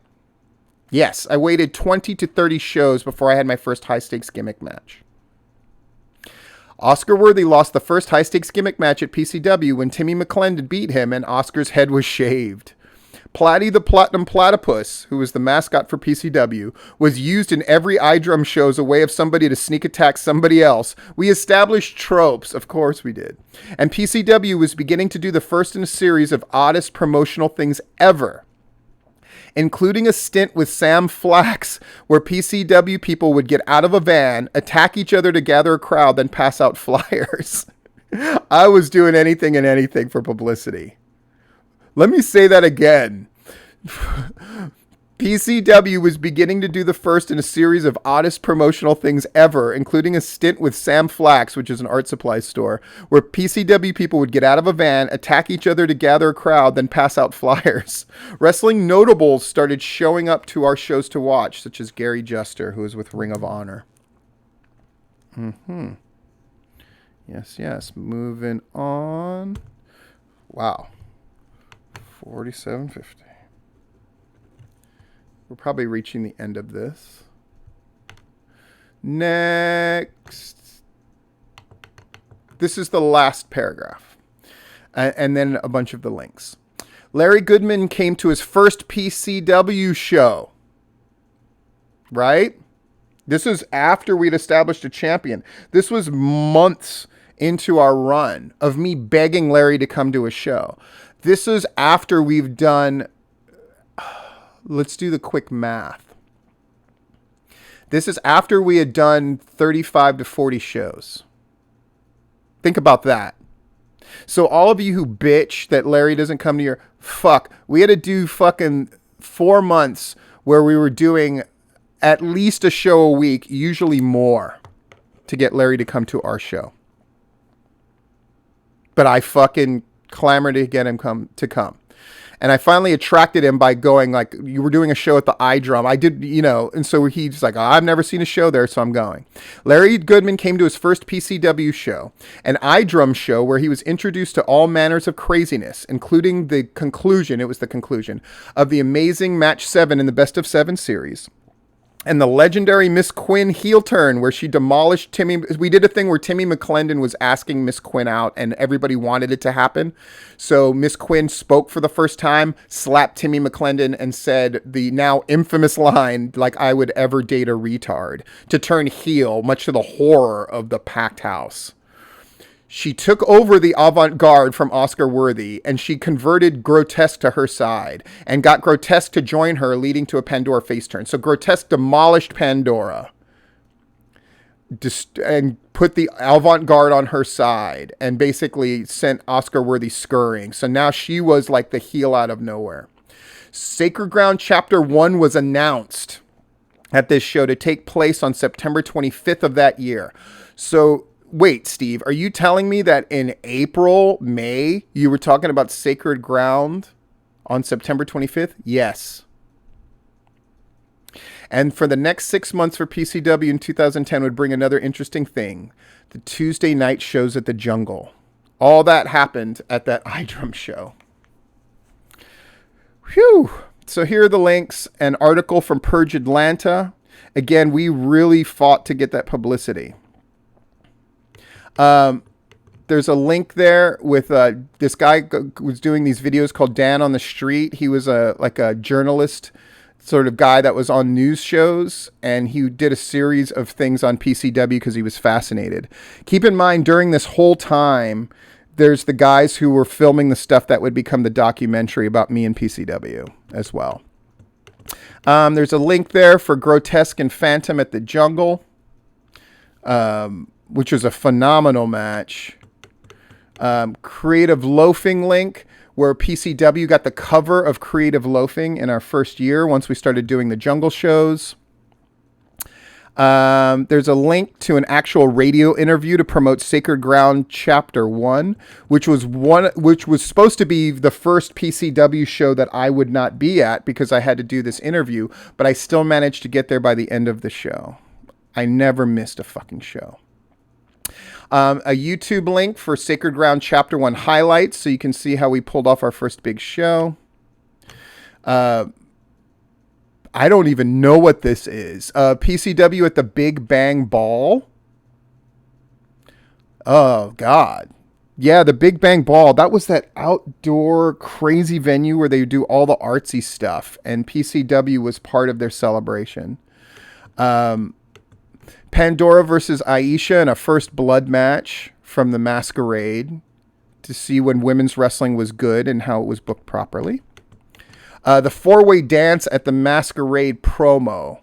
Yes, I waited 20 to 30 shows before I had my first high-stakes gimmick match. Oscar Worthy lost the first high-stakes gimmick match at PCW when Timmy McClendon beat him and Oscar's head was shaved. Platty the Platinum Platypus, who was the mascot for PCW, was used in every iDrum show as a way of somebody to sneak attack somebody else. We established tropes, of course we did. And PCW was beginning to do the first in a series of oddest promotional things ever, including a stint with Sam Flax, where PCW people would get out of a van, attack each other to gather a crowd, then pass out flyers. I was doing anything and anything for publicity. Let me say that again. PCW was beginning to do the first in a series of oddest promotional things ever, including a stint with Sam Flax, which is an art supply store, where PCW people would get out of a van, attack each other to gather a crowd, then pass out flyers. Wrestling notables started showing up to our shows to watch, such as Gary Juster, who was with Ring of Honor. Yes. Moving on. Wow. 47.50. We're probably reaching the end of this. Next. This is the last paragraph. And then a bunch of the links. Larry Goodman came to his first PCW show. Right? This was after we'd established a champion. This was months into our run of me begging Larry to come to a show. This is after we've done... Let's do the quick math. This is after we had done 35 to 40 shows. Think about that. So all of you who bitch that Larry doesn't come to your... Fuck. We had to do fucking 4 months where we were doing at least a show a week, usually more, to get Larry to come to our show. But I fucking clamored to get him to come. And I finally attracted him by going, like, you were doing a show at the iDrum. I did, and so he's like, I've never seen a show there, so I'm going. Larry Goodman came to his first PCW show, an iDrum show where he was introduced to all manners of craziness, including the conclusion of the amazing Match 7 in the Best of 7 series. And the legendary Miss Quinn heel turn where she demolished Timmy. We did a thing where Timmy McClendon was asking Miss Quinn out and everybody wanted it to happen. So Miss Quinn spoke for the first time, slapped Timmy McClendon and said the now infamous line, like I would ever date a retard, to turn heel, much to the horror of the packed house. She took over the avant-garde from Oscar Worthy, and she converted Grotesque to her side and got Grotesque to join her, leading to a Pandora face turn. So Grotesque demolished Pandora and put the avant-garde on her side and basically sent Oscar Worthy scurrying. So now she was like the heel out of nowhere. Sacred Ground Chapter 1 was announced at this show to take place on September 25th of that year. So wait, Steve, are you telling me that in April, May, you were talking about Sacred Ground on September 25th? Yes. And for the next 6 months for PCW in 2010 would bring another interesting thing. The Tuesday night shows at the Jungle. All that happened at that iDrum show. Whew. So here are the links. An article from Purge Atlanta. Again, we really fought to get that publicity. There's a link there with this guy was doing these videos called Dan on the Street. He was like a journalist sort of guy that was on news shows, and he did a series of things on PCW because he was fascinated. Keep in mind, during this whole time, there's the guys who were filming the stuff that would become the documentary about me and PCW as well. There's a link there for Grotesque and Phantom at the Jungle, which was a phenomenal match. Creative Loafing link, where PCW got the cover of Creative Loafing in our first year once we started doing the Jungle shows. There's a link to an actual radio interview to promote Sacred Ground Chapter 1, which was supposed to be the first PCW show that I would not be at because I had to do this interview, but I still managed to get there by the end of the show. I never missed a fucking show. A YouTube link for Sacred Ground Chapter 1 highlights, so you can see how we pulled off our first big show. I don't even know what this is. PCW at the Big Bang Ball. Oh, God. Yeah, the Big Bang Ball. That was that outdoor crazy venue where they do all the artsy stuff, and PCW was part of their celebration. Pandora versus Aesha in a first blood match from the Masquerade to see when women's wrestling was good and how it was booked properly. The four-way dance at the Masquerade promo.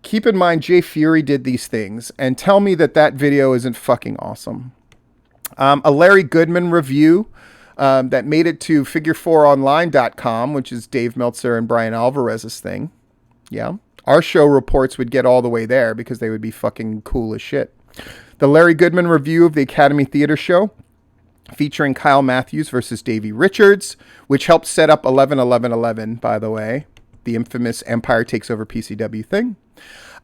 Keep in mind, Jay Fury did these things, and tell me that that video isn't fucking awesome. A Larry Goodman review that made it to figure4online.com, which is Dave Meltzer and Brian Alvarez's thing. Yeah. Our show reports would get all the way there because they would be fucking cool as shit. The Larry Goodman review of the Academy Theater show featuring Kyle Matthews versus Davey Richards, which helped set up 11-11-11, by the way, the infamous Empire Takes Over PCW thing.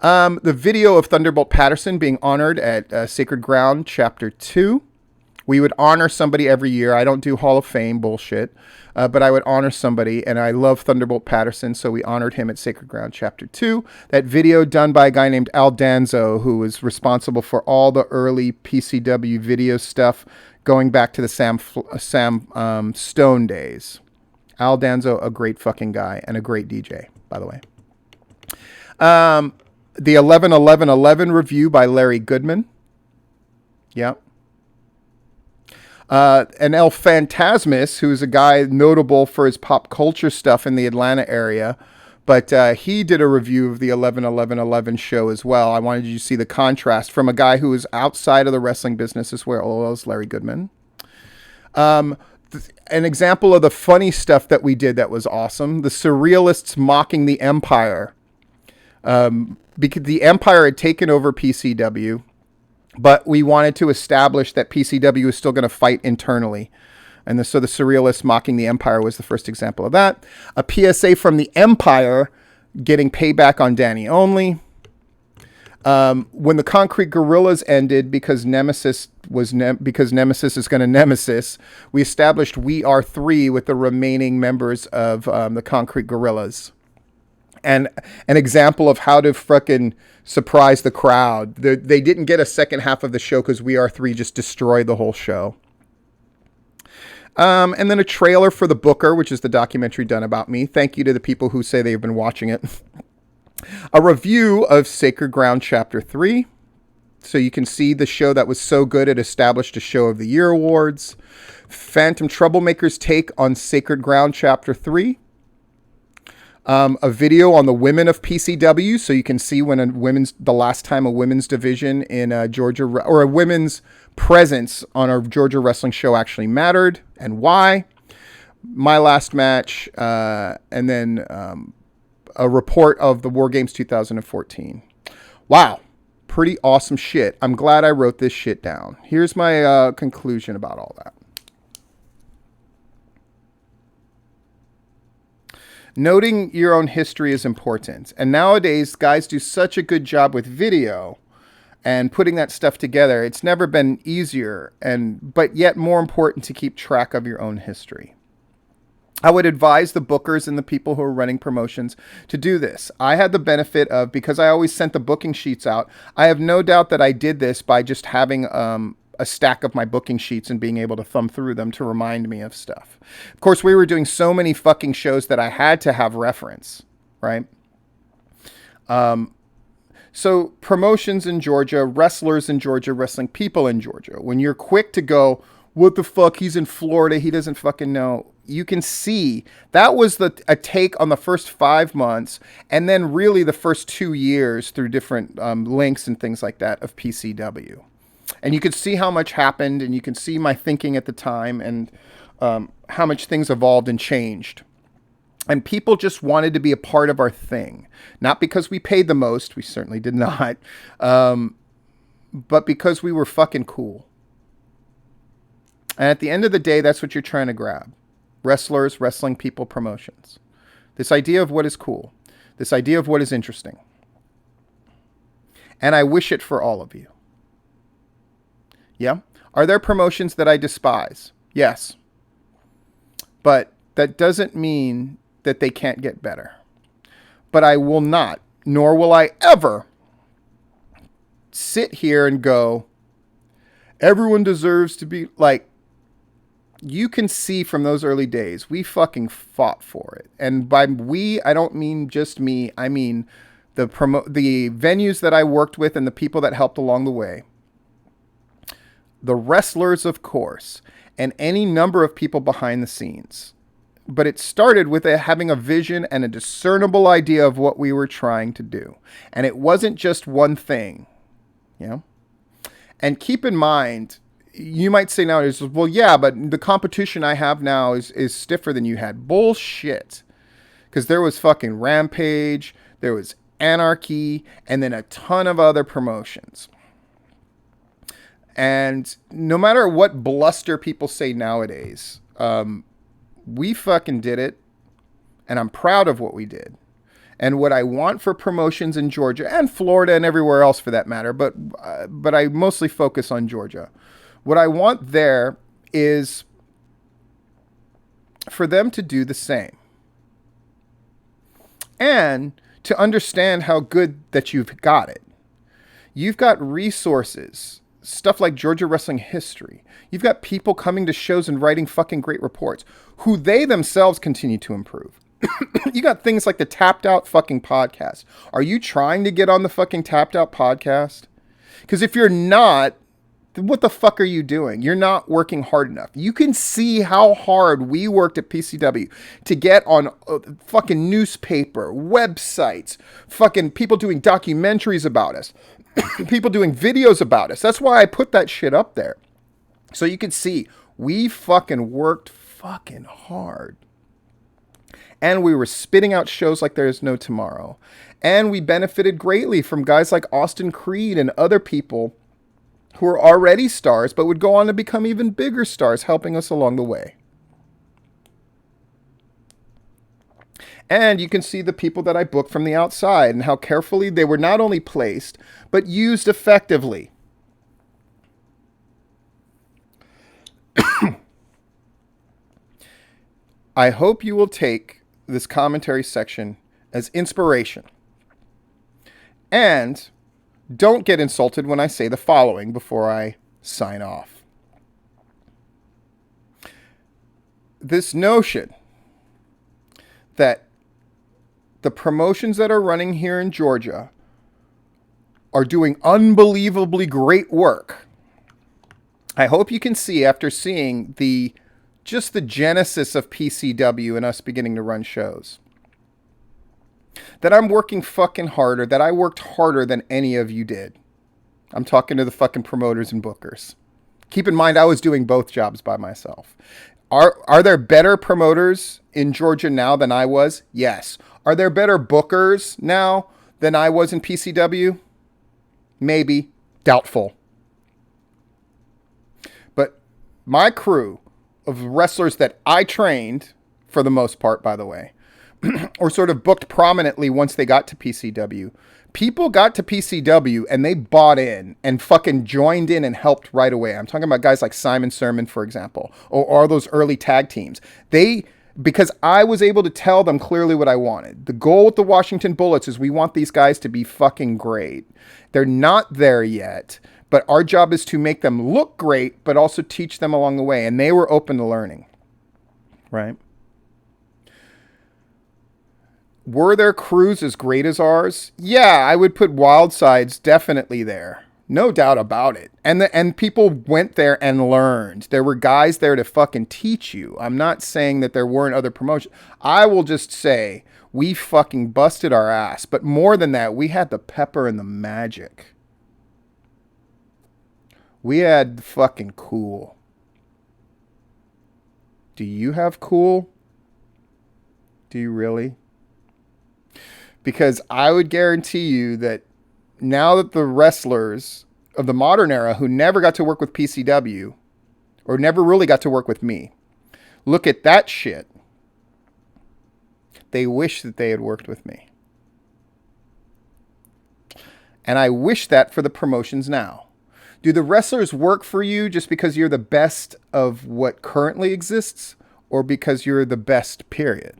The video of Thunderbolt Patterson being honored at Sacred Ground Chapter 2. We would honor somebody every year. I don't do Hall of Fame bullshit, but I would honor somebody, and I love Thunderbolt Patterson, so we honored him at Sacred Ground Chapter 2. That video done by a guy named Al Danzo, who was responsible for all the early PCW video stuff going back to the Sam Stone days. Al Danzo, a great fucking guy and a great DJ, by the way. The 11-11-11 review by Larry Goodman. Yep. And El Phantasmas, who's a guy notable for his pop culture stuff in the Atlanta area, but he did a review of the 11-11-11 show as well. I wanted you to see the contrast from a guy who is outside of the wrestling business as well as Larry Goodman. An example of the funny stuff that we did that was awesome, the Surrealists mocking the Empire. Because the Empire had taken over PCW, but we wanted to establish that PCW is still going to fight internally. And so the Surrealists mocking the Empire was the first example of that. A PSA from the Empire getting payback on Dany Only. When the Concrete Gorillas ended because Nemesis is going to Nemesis, we established We Are Three with the remaining members of the Concrete Gorillas. And an example of how to frickin' surprise the crowd. They didn't get a second half of the show because We Are Three just destroyed the whole show. And then a trailer for The Booker, which is the documentary done about me. Thank you to the people who say they've been watching it. A review of Sacred Ground Chapter 3. So you can see the show that was so good it established a Show of the Year awards. Phantom Troublemaker's take on Sacred Ground Chapter 3. A video on the women of PCW, so you can see when the last time a women's division in Georgia, or a women's presence on a Georgia wrestling show actually mattered and why. My last match, and then a report of the War Games 2014. Wow, pretty awesome shit. I'm glad I wrote this shit down. Here's my conclusion about all that. Noting your own history is important. And nowadays, guys do such a good job with video and putting that stuff together. It's never been easier, but yet more important to keep track of your own history. I would advise the bookers and the people who are running promotions to do this. I had the benefit of, because I always sent the booking sheets out, I have no doubt that I did this by just having a stack of my booking sheets and being able to thumb through them to remind me of stuff. Of course, we were doing so many fucking shows that I had to have reference, right? So promotions in Georgia, wrestlers in Georgia, wrestling people in Georgia. When you're quick to go, what the fuck, he's in Florida, he doesn't fucking know. You can see that was a take on the first 5 months, and then really the first 2 years through different links and things like that of PCW. And you could see how much happened, and you can see my thinking at the time, and how much things evolved and changed. And people just wanted to be a part of our thing. Not because we paid the most, we certainly did not, but because we were fucking cool. And at the end of the day, that's what you're trying to grab. Wrestlers, wrestling people, promotions. This idea of what is cool. This idea of what is interesting. And I wish it for all of you. Yeah? Are there promotions that I despise? Yes. But that doesn't mean that they can't get better. But I will not, nor will I ever sit here and go, everyone deserves to be like, you can see from those early days, we fucking fought for it. And by we, I don't mean just me. I mean the venues that I worked with and the people that helped along the way. The wrestlers, of course, and any number of people behind the scenes. But it started with having a vision and a discernible idea of what we were trying to do. And it wasn't just one thing. You know? And keep in mind, you might say nowadays, well, yeah, but the competition I have now is stiffer than you had. Bullshit. Because there was fucking Rampage, there was Anarchy, and then a ton of other promotions. And no matter what bluster people say nowadays, we fucking did it. And I'm proud of what we did. And what I want for promotions in Georgia and Florida and everywhere else for that matter, but I mostly focus on Georgia. What I want there is for them to do the same. And to understand how good that you've got it. You've got resources, stuff like Georgia Wrestling History. You've got people coming to shows and writing fucking great reports, who they themselves continue to improve. You got things like the Tapped Out fucking podcast. Are you trying to get on the fucking Tapped Out podcast? Because if you're not, what the fuck are you doing? You're not working hard enough. You can see how hard we worked at PCW to get on fucking newspaper, websites, fucking people doing documentaries about us, people doing videos about us. That's why I put that shit up there. So you can see we fucking worked fucking hard. And we were spitting out shows like there is no tomorrow. And we benefited greatly from guys like Austin Creed and other people who were already stars, but would go on to become even bigger stars, helping us along the way. And you can see the people that I booked from the outside and how carefully they were not only placed, but used effectively. I hope you will take this commentary section as inspiration. And don't get insulted when I say the following before I sign off. This notion that the promotions that are running here in Georgia are doing unbelievably great work. I hope you can see, after seeing just the genesis of PCW and us beginning to run shows, that I'm working fucking harder, that I worked harder than any of you did. I'm talking to the fucking promoters and bookers. Keep in mind, I was doing both jobs by myself. Are there better promoters in Georgia now than I was? Yes. Are there better bookers now than I was in PCW? Maybe. Doubtful. But my crew of wrestlers that I trained, for the most part, by the way, or sort of booked prominently once they got to PCW, people got to PCW and they bought in and fucking joined in and helped right away. I'm talking about guys like Simon Sermon, for example, or those early tag teams. Because I was able to tell them clearly what I wanted. The goal with the Washington Bullets is we want these guys to be fucking great. They're not there yet, but our job is to make them look great, but also teach them along the way. And they were open to learning, right? Were their crews as great as ours? Yeah, I would put Wild Sides definitely there. No doubt about it. And people went there and learned. There were guys there to fucking teach you. I'm not saying that there weren't other promotions. I will just say we fucking busted our ass. But more than that, we had the pepper and the magic. We had fucking cool. Do you have cool? Do you really? Because I would guarantee you that now that the wrestlers of the modern era who never got to work with PCW or never really got to work with me, look at that shit, they wish that they had worked with me. And I wish that for the promotions now. Do the wrestlers work for you just because you're the best of what currently exists, or because you're the best, period?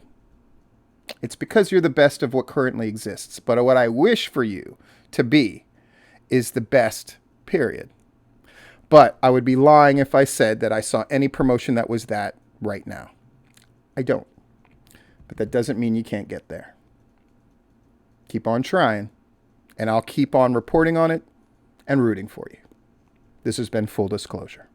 It's because you're the best of what currently exists. But what I wish for you to be is the best, period. But I would be lying if I said that I saw any promotion that was that right now. I don't. But that doesn't mean you can't get there. Keep on trying, and I'll keep on reporting on it and rooting for you. This has been Full Disclosure.